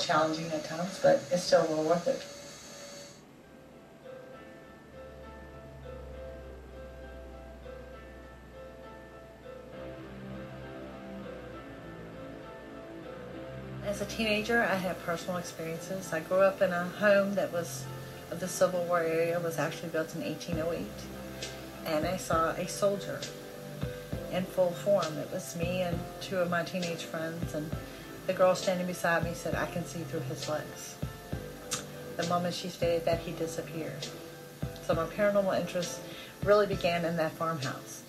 challenging at times, but it's still well worth it. As a teenager, I had personal experiences. I grew up in a home that was of the Civil War area, was actually built in 1808, and I saw a soldier in full form. It was me and two of my teenage friends, and the girl standing beside me said, "I can see through his legs." The moment she stated that, he disappeared. So my paranormal interest really began in that farmhouse.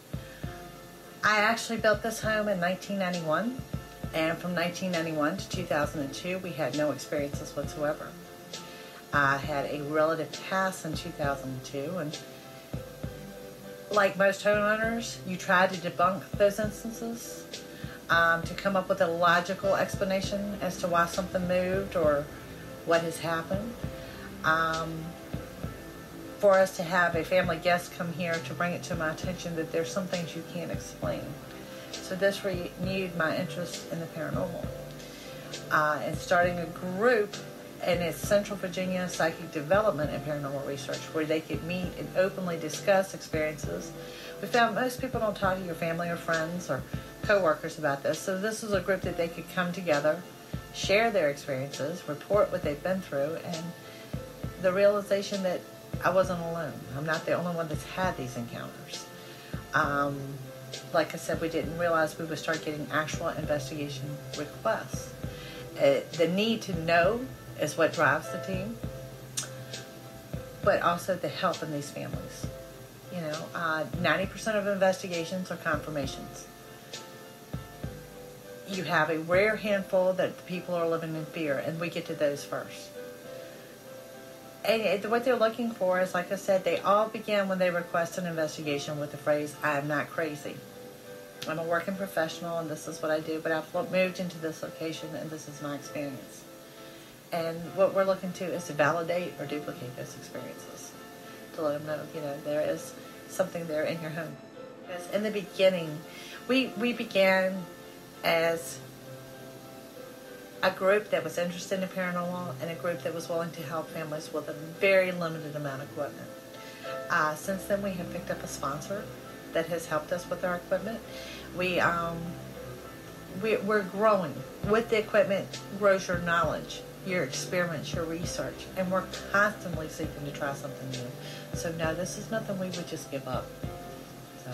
I actually built this home in 1991. And from 1991 to 2002, we had no experiences whatsoever. I had a relative pass in 2002, and like most homeowners, you try to debunk those instances to come up with a logical explanation as to why something moved or what has happened. For us to have a family guest come here to bring it to my attention that there's some things you can't explain. So this renewed my interest in the paranormal. And starting a group, and it's Central Virginia Psychic Development and Paranormal Research, where they could meet and openly discuss experiences. We found most people don't talk to your family or friends or co-workers about this, so this was a group that they could come together, share their experiences, report what they've been through, and the realization that I wasn't alone. I'm not the only one that's had these encounters. Like I said, we didn't realize we would start getting actual investigation requests. The need to know is what drives the team, but also the help in these families. 90% of investigations are confirmations. You have a rare handful that the people are living in fear, and we get to those first. And what they're looking for is, like I said, they all begin when they request an investigation with the phrase, "I am not crazy. I'm a working professional and this is what I do, but I've moved into this location and this is my experience." And what we're looking to is to validate or duplicate those experiences. To let them know, there is something there in your home. Because in the beginning, we began as a group that was interested in paranormal and a group that was willing to help families with a very limited amount of equipment. Since then, we have picked up a sponsor that has helped us with our equipment. We're growing. With the equipment grows your knowledge, your experiments, your research, and we're constantly seeking to try something new. So no, this is nothing we would just give up. So.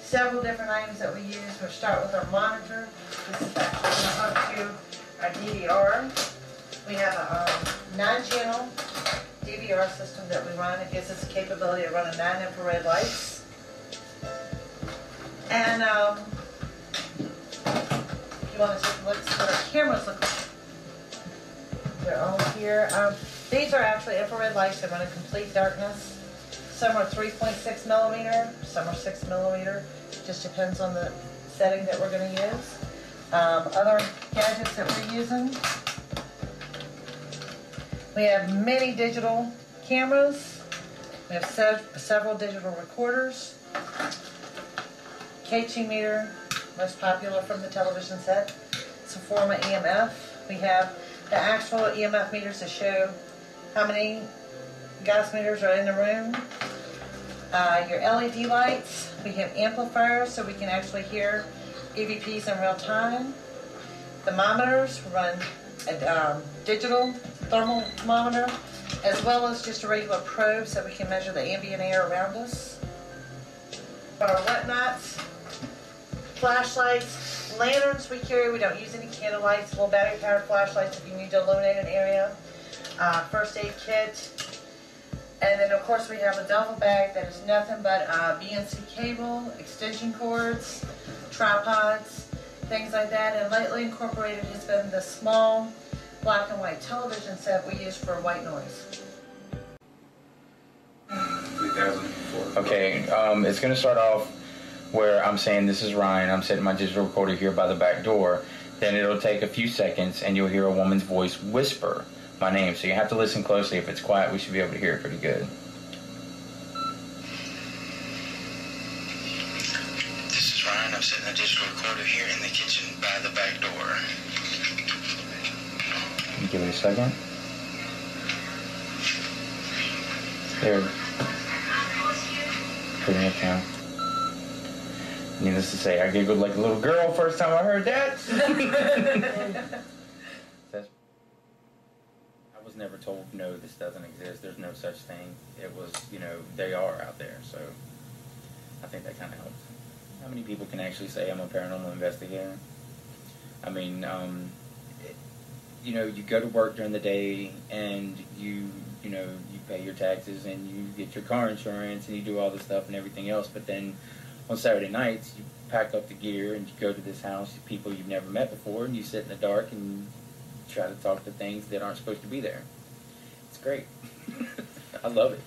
Several different items that we use. We'll start with our monitor. This is actually hooked to our DVR. We have a 9-channel DVR system that we run. It gives us the capability of running 9 infrared lights. And if you want to take a look at what our cameras look like, they're all here. These are actually infrared lights that run in complete darkness. Some are 3.6 millimeter, some are 6 millimeter. Just depends on the setting that we're going to use. Other gadgets that we're using. We have many digital cameras. We have several digital recorders. KG meter, most popular from the television set. It's a form of EMF. We have the actual EMF meters to show how many gas meters are in the room. Your LED lights. We have amplifiers so we can actually hear EVPs in real time. Thermometers, run a digital thermal thermometer, as well as just a regular probe so we can measure the ambient air around us. Our whatnots, flashlights, lanterns we carry. We don't use any candle lights, little battery powered flashlights if you need to illuminate an area. First aid kit. And then, of course, we have a duffel bag that is nothing but BNC cable, extension cords, tripods, things like that. And lately incorporated has been the small black and white television set we use for white noise. Okay, it's going to start off where I'm saying, "This is Ryan. I'm setting my digital recorder here by the back door." Then it'll take a few seconds and you'll hear a woman's voice whisper my name. So you have to listen closely. If it's quiet, we should be able to hear it pretty good. This is Ryan. I'm setting a digital recorder here in the kitchen by the back door. Give it a second. There. Putting it down. Needless to say, I giggled like a little girl first time I heard that. I was never told, no, this doesn't exist. There's no such thing. It was, you know, they are out there. So I think that kind of helps. How many people can actually say I'm a paranormal investigator? I mean, you know, you go to work during the day and you pay your taxes and you get your car insurance and you do all this stuff and everything else. But then on Saturday nights, you pack up the gear and you go to this house, people you've never met before, and you sit in the dark and try to talk to things that aren't supposed to be there. It's great. I love it.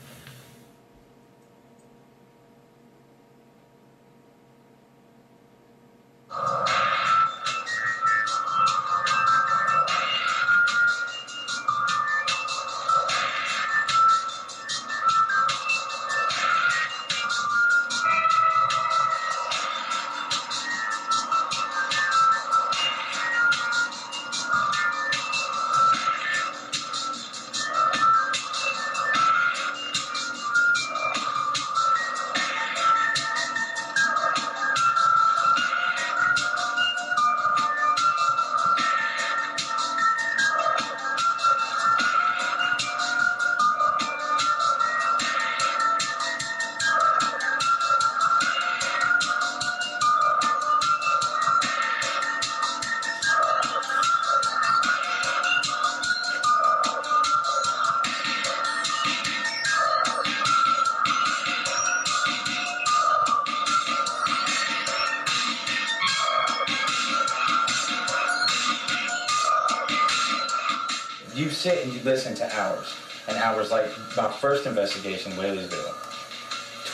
You sit and you listen to hours, and hours. Like my first investigation, Whaley'sville,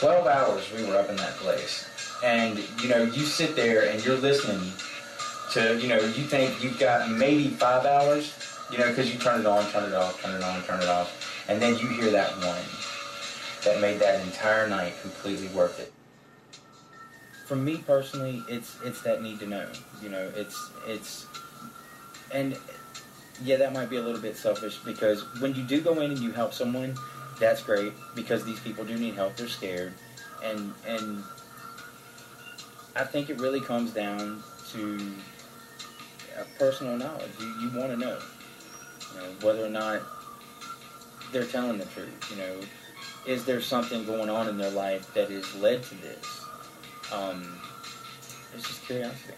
12 hours we were up in that place. And, you know, you sit there and you're listening to, you know, you think you've got maybe 5 hours, you know, because you turn it on, turn it off, turn it on, turn it off, and then you hear that one that made that entire night completely worth it. For me personally, it's that need to know, you know, and yeah, that might be a little bit selfish, because when you do go in and you help someone, that's great, because these people do need help, they're scared, and I think it really comes down to personal knowledge. You want to know, whether or not they're telling the truth, is there something going on in their life that has led to this? It's just curiosity.